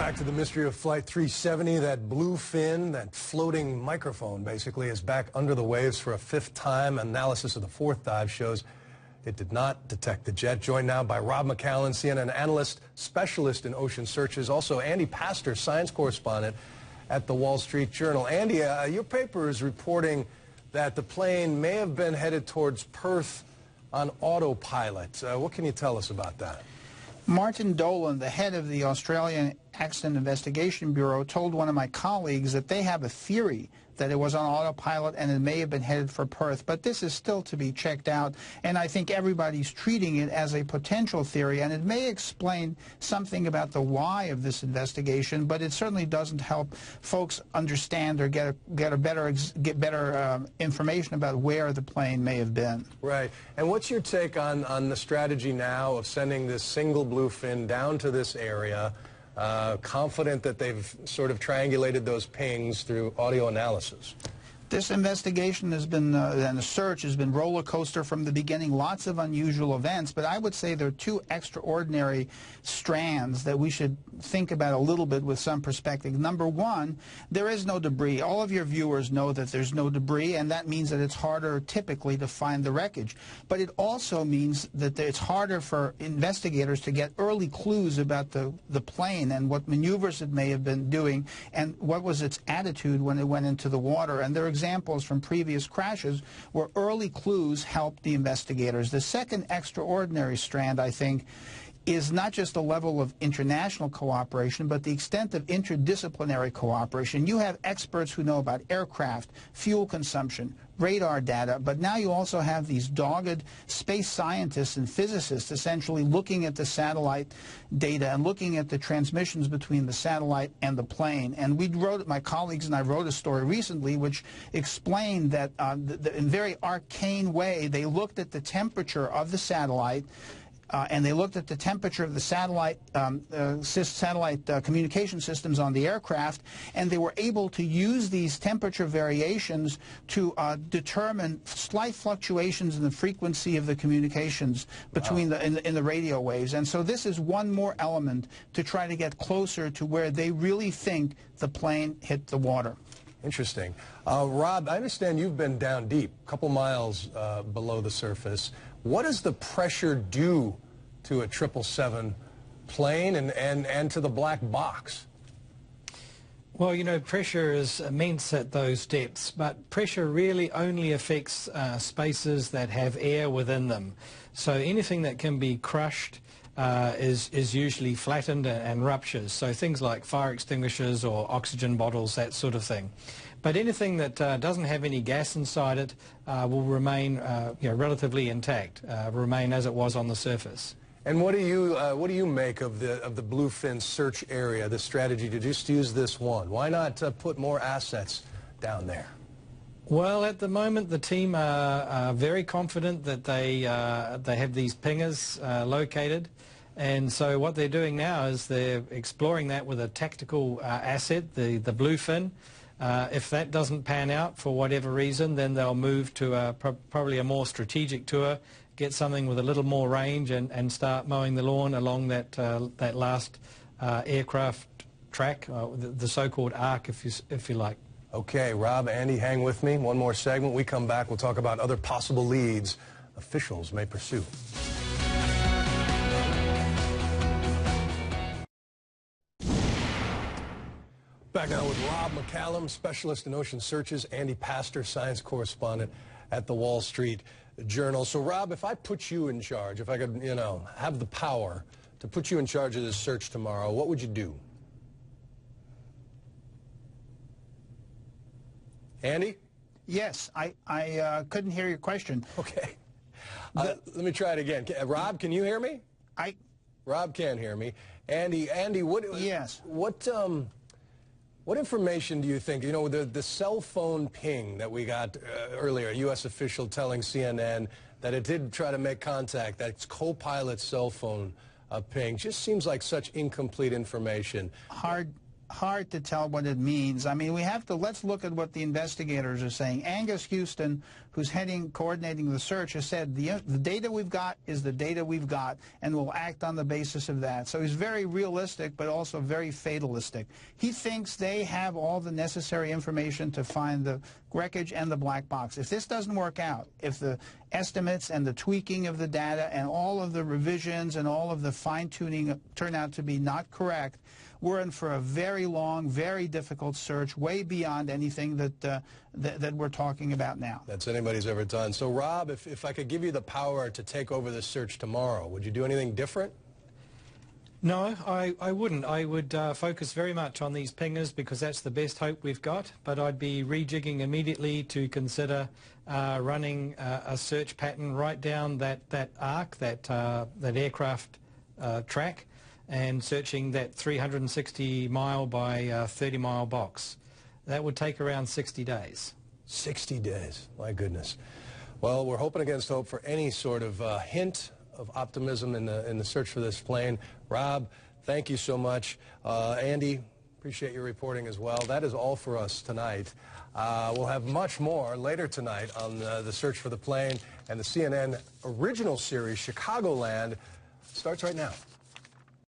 Back to the mystery of Flight 370. That blue fin, that floating microphone, basically, is back under the waves for a fifth time. Analysis of the fourth dive shows it did not detect the jet. Joined now by Rob McCallum, CNN analyst, specialist in ocean searches. Also, Andy Pastor, science correspondent at the Wall Street Journal. Andy, your paper is reporting that the plane may have been headed towards Perth on autopilot. What can you tell us about that? Martin Dolan, the head of the Australian Accident Investigation Bureau, told one of my colleagues that they have a theory that it was on autopilot and it may have been headed for Perth. But this is still to be checked out, and I think everybody's treating it as a potential theory, and it may explain something about the why of this investigation, but it certainly doesn't help folks understand or get better information about where the plane may have been. Right. And what's your take on the strategy now of sending this single bluefin down to this area, confident that they've sort of triangulated those pings through audio analysis? This investigation has been, and the search has been roller coaster from the beginning, lots of unusual events, but I would say there are two extraordinary strands that we should think about a little bit with some perspective. Number one, there is no debris. All of your viewers know that there's no debris, and that means that it's harder typically to find the wreckage. But it also means that it's harder for investigators to get early clues about the plane and what maneuvers it may have been doing and what was its attitude when it went into the water. And there are examples from previous crashes where early clues helped the investigators. The second extraordinary strand, I think, is not just the level of international cooperation, but the extent of interdisciplinary cooperation. You have experts who know about aircraft, fuel consumption, radar data, but now you also have these dogged space scientists and physicists essentially looking at the satellite data and looking at the transmissions between the satellite and the plane. And my colleagues and I wrote a story recently which explained that in very arcane way, they looked at the temperature of the satellite, and they looked at the temperature of the satellite communication systems on the aircraft, and they were able to use these temperature variations to determine slight fluctuations in the frequency of the communications between in the radio waves. And so this is one more element to try to get closer to where they really think the plane hit the water. Interesting. Rob, I understand you've been down deep, a couple miles below the surface. What does the pressure do to a 777 plane and to the black box? Well, you know, pressure is immense at those depths, but pressure really only affects spaces that have air within them. So anything that can be crushed is usually flattened and ruptures. So things like fire extinguishers or oxygen bottles, that sort of thing. But anything that doesn't have any gas inside it will remain relatively intact, remain as it was on the surface. And what do you make of the bluefin search area, the strategy to just use this one? Why not put more assets down there? Well, at the moment, the team are very confident that they have these pingers located. And so what they're doing now is they're exploring that with a tactical asset, the bluefin. If that doesn't pan out for whatever reason, then they'll move to probably a more strategic tour, get something with a little more range, and start mowing the lawn along that last aircraft track, the so-called arc, if you like. Okay, Rob, Andy, hang with me. One more segment. We come back, we'll talk about other possible leads officials may pursue. Back now with Rob McCallum, specialist in ocean searches, Andy Pastor, science correspondent at the Wall Street Journal. So, Rob, if I put you in charge, if I could, have the power to put you in charge of this search tomorrow, what would you do? Andy? Yes, I couldn't hear your question. Okay. Let me try it again. Rob, can you hear me? Rob can hear me. Andy, what? Yes. What information do you think, the cell phone ping that we got earlier, a U.S. official telling CNN that it did try to make contact, that it's co-pilot's cell phone ping, just seems like such incomplete information. hard to tell what it means. I mean, let's look at what the investigators are saying. Angus Houston, who's coordinating the search, has said the data we've got is the data we've got, and we'll act on the basis of that. So he's very realistic, but also very fatalistic. He thinks they have all the necessary information to find the wreckage and the black box. If this doesn't work out, if the estimates and the tweaking of the data and all of the revisions and all of the fine-tuning turn out to be not correct, we're in for a very long, very difficult search, way beyond anything that we're talking about now. That's anybody's ever done. So, Rob, if I could give you the power to take over this search tomorrow, would you do anything different? No, I wouldn't. I would focus very much on these pingers because that's the best hope we've got, but I'd be rejigging immediately to consider running a search pattern right down that arc, that aircraft track, and searching that 360-mile by 30-mile box. That would take around 60 days. 60 days, my goodness. Well, we're hoping against hope for any sort of hint of optimism in the search for this plane. Rob, thank you so much. Andy, appreciate your reporting as well. That is all for us tonight. We'll have much more later tonight on the search for the plane, and the CNN original series, Chicagoland, starts right now.